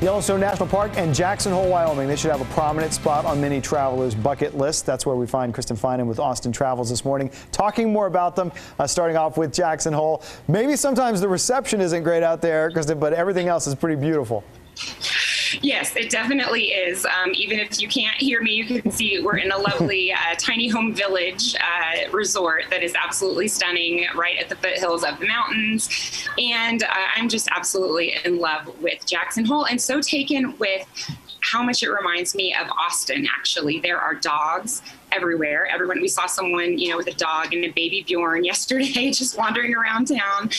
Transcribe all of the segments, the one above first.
Yellowstone National Park and Jackson Hole, Wyoming. They should have a prominent spot on many travelers' bucket list. That's where we find Kristin Finan with Austin Travels this morning, talking more about them, starting off with Jackson Hole. Maybe sometimes the reception isn't great out there, Kristin, but everything else is pretty beautiful. Yes, it definitely is. Even if you can't hear me, you can see we're in a lovely tiny home village resort that is absolutely stunning right at the foothills of the mountains. And I'm just absolutely in love with Jackson Hole and so taken with how much it reminds me of Austin, actually. There are dogs everywhere. We saw someone, with a dog and a baby Bjorn yesterday, just wandering around town.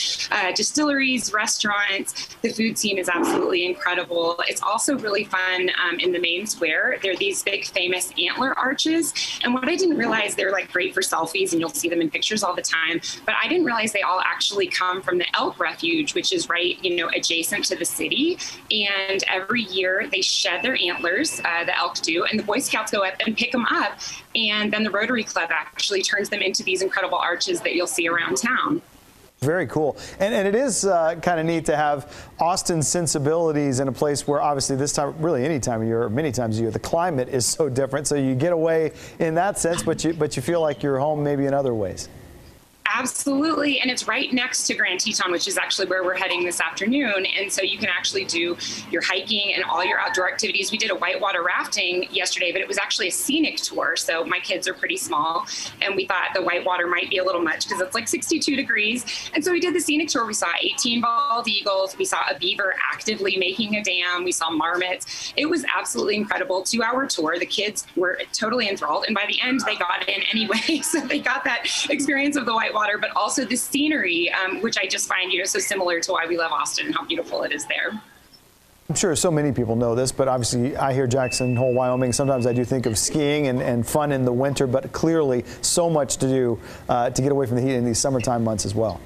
Distilleries, restaurants, the food scene is absolutely incredible. It's also really fun in the main square. There are these big famous antler arches. And what I didn't realize, they're like great for selfies and you'll see them in pictures all the time. But I didn't realize they all actually come from the elk refuge, which is right, adjacent to the city. And every year they shed their antlers, the elk do, and the Boy Scouts go up and pick them up. And then the Rotary Club actually turns them into these incredible arches that you'll see around town. Very cool. And it is kind of neat to have Austin's sensibilities in a place where obviously this time, really any time of year, or many times a year, the climate is so different. So you get away in that sense, but you feel like you're home maybe in other ways. Absolutely. And it's right next to Grand Teton, which is actually where we're heading this afternoon. And so you can actually do your hiking and all your outdoor activities. We did a whitewater rafting yesterday, but it was actually a scenic tour. So my kids are pretty small and we thought the whitewater might be a little much because it's like 62 degrees. And so we did the scenic tour. We saw 18 bald eagles. We saw a beaver actively making a dam. We saw marmots. It was absolutely incredible. 2-hour tour. The kids were totally enthralled. And by the end, they got in anyway. So they got that experience of the whitewater, but also the scenery, which I just find, so similar to why we love Austin and how beautiful it is there. I'm sure so many people know this, but obviously I hear Jackson Hole, Wyoming. Sometimes I do think of skiing and fun in the winter, but clearly so much to do to get away from the heat in these summertime months as well.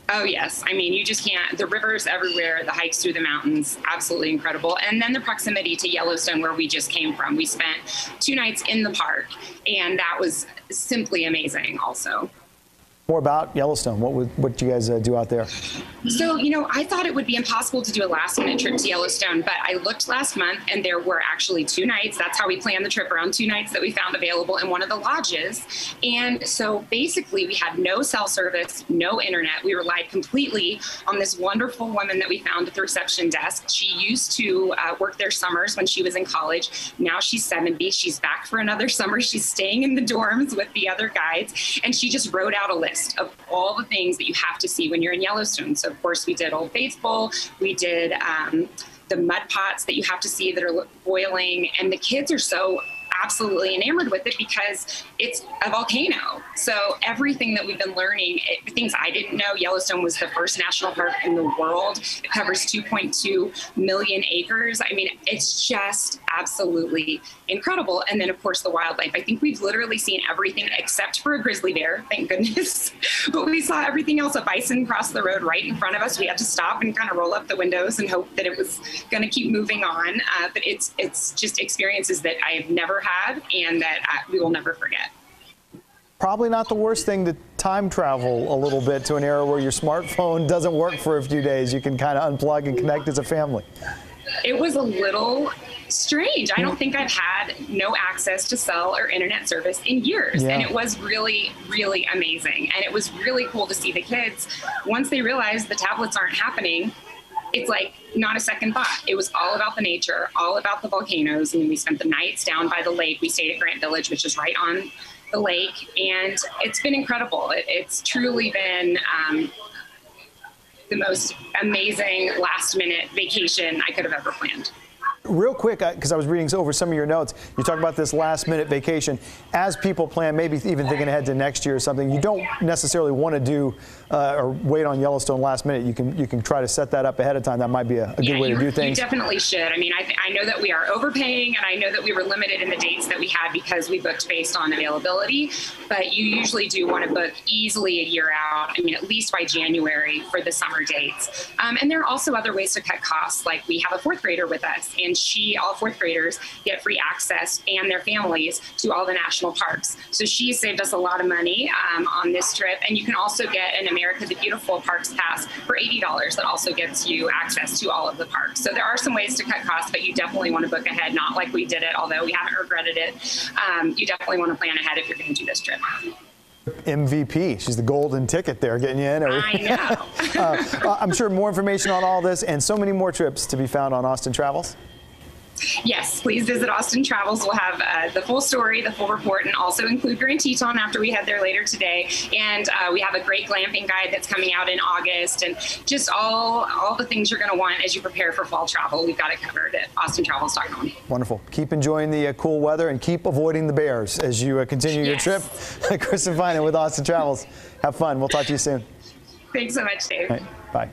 Oh, yes. I mean, you just can't. The rivers everywhere, the hikes through the mountains, absolutely incredible. And then the proximity to Yellowstone, where we just came from. We spent 2 nights in the park, and that was simply amazing also. More about Yellowstone. What do you guys do out there? So, I thought it would be impossible to do a last-minute trip to Yellowstone, but I looked last month and there were actually 2 nights. That's how we planned the trip, around 2 nights that we found available in one of the lodges. And so basically we had no cell service, no internet. We relied completely on this wonderful woman that we found at the reception desk. She used to work there summers when she was in college. Now she's 70. She's back for another summer. She's staying in the dorms with the other guides. And she just wrote out a list of all the things that you have to see when you're in Yellowstone. So of course we did Old Faithful, we did the mud pots that you have to see that are boiling, and the kids are so absolutely enamored with it because it's a volcano. So everything that we've been learning, things I didn't know, Yellowstone was the first national park in the world. It covers 2.2 million acres. I mean, it's just absolutely incredible. And then of course the wildlife. I think we've literally seen everything except for a grizzly bear, thank goodness. But we saw everything else. A bison crossed the road right in front of us. We had to stop and kind of roll up the windows and hope that it was going to keep moving on. But it's just experiences that I have never had and that we will never forget. Probably not the worst thing to time travel a little bit to an era where your smartphone doesn't work for a few days. You can kind of unplug and connect as a family. It was a little strange. I don't think I've had no access to cell or internet service in years. Yeah. And it was really, really amazing. And it was really cool to see the kids, once they realized the tablets aren't happening, it's like not a second thought. It was all about the nature, all about the volcanoes. And we spent the nights down by the lake. We stayed at Grant Village, which is right on the lake. And it's been incredible. It's truly been the most amazing last-minute vacation I could have ever planned. Real quick, because I was reading over some of your notes, you talk about this last-minute vacation. As people plan, maybe even thinking ahead to next year or something, you don't necessarily want to do or wait on Yellowstone last minute. You can try to set that up ahead of time. That might be a good way to do things. You definitely should. I mean, I know that we are overpaying, and I know that we were limited in the dates that we had because we booked based on availability. But you usually do want to book easily a year out. I mean, at least by January for the summer dates. And there are also other ways to cut costs. Like we have a 4th grader with us, and and all fourth graders get free access and their families to all the national parks. So she saved us a lot of money on this trip. And you can also get an America the Beautiful Parks Pass for $80 that also gets you access to all of the parks. So there are some ways to cut costs, but you definitely want to book ahead, not like we did it, although we haven't regretted it. You definitely want to plan ahead if you're going to do this trip. MVP. She's the golden ticket there, getting you in. I know. I'm sure more information on all this and so many more trips to be found on Austin Travels. Yes, please visit Austin Travels. We'll have the full story, the full report, and also include Grand Teton after we head there later today. And we have a great glamping guide that's coming out in August, and just all the things you're going to want as you prepare for fall travel. We've got it covered at austintravels.com. Wonderful. Keep enjoying the cool weather and keep avoiding the bears as you continue your trip. Kristin Finan with Austin Travels. Have fun. We'll talk to you soon. Thanks so much, Dave. All right, bye.